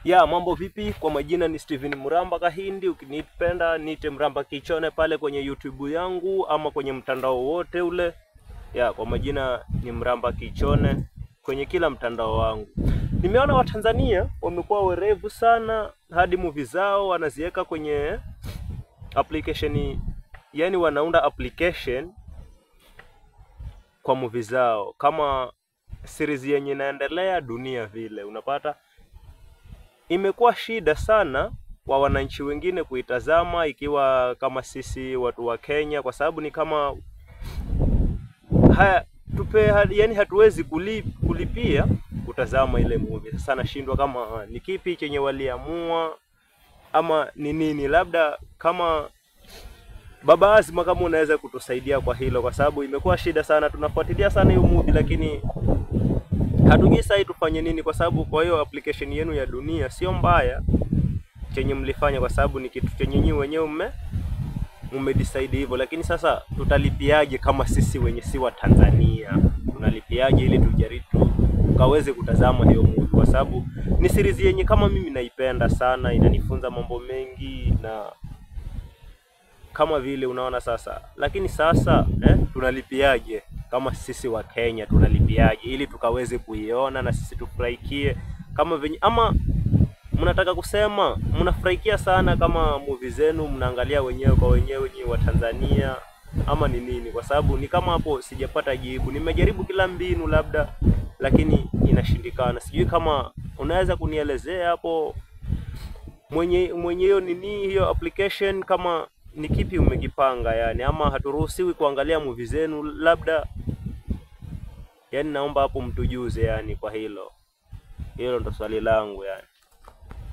Ya, mambo vipi? Kwa majina ni Steven Mramba Kahindi, ukinipenda niite Mramba Kichone pale kwenye YouTube yangu ama kwenye mtandao wote ule. Ya, kwa majina ni Mramba Kichone kwenye kila mtandao wangu. Nimeona Watanzania wamekuwa werevu sana hadi movie zao wanaziweka kwenye application, yani wanaunda application kwa movie zao kama series yenye inaendelea dunia vile. Unapata imekuwa shida sana kwa wananchi wengine kuitazama, ikiwa kama sisi watu wa Kenya, kwa sababu ni kama yani hatuwezi kulipia kutazama ile movie. Sasa nashindwa kama ni kipi chenye waliamua ama ni nini. Labda kama Baba Azma, kama unaweza kutusaidia kwa hilo, kwa sababu imekuwa shida sana. Tunafuatilia sana hiyo movie lakini hatujui sasa tufanye nini, kwa sababu kwa hiyo application yenu ya dunia sio mbaya chenye mlifanya, kwa sababu ni kitu chenye nyinyi wenyewe mmedecide hivyo. Lakini sasa tutalipiaje kama sisi wenye si wa Tanzania? Tunalipiaje ili tujaribu tukaweze kutazama hiyo movie, kwa sababu ni series yenye kama mimi naipenda sana, inanifunza mambo mengi na kama vile unaona sasa. Lakini sasa tunalipiaje kama sisi wa Kenya? Tunalipiaje ili tukaweze kuiona na sisi tufurahikie kama venye, ama mnataka kusema mnafurahikia sana kama movie zenu mnaangalia wenyewe kwa wenyewe nyinyi wa Tanzania, ama ni nini? Kwa sababu ni kama hapo sijapata jibu. Nimejaribu kila mbinu labda, lakini inashindikana. Sijui kama unaweza kunielezea hapo mwenye hiyo nini, hiyo application, kama ni kipi umekipanga yani, ama haturuhusiwi kuangalia movie zenu labda. Yani naomba hapo mtujuze yani kwa hilo ndo swali langu yani.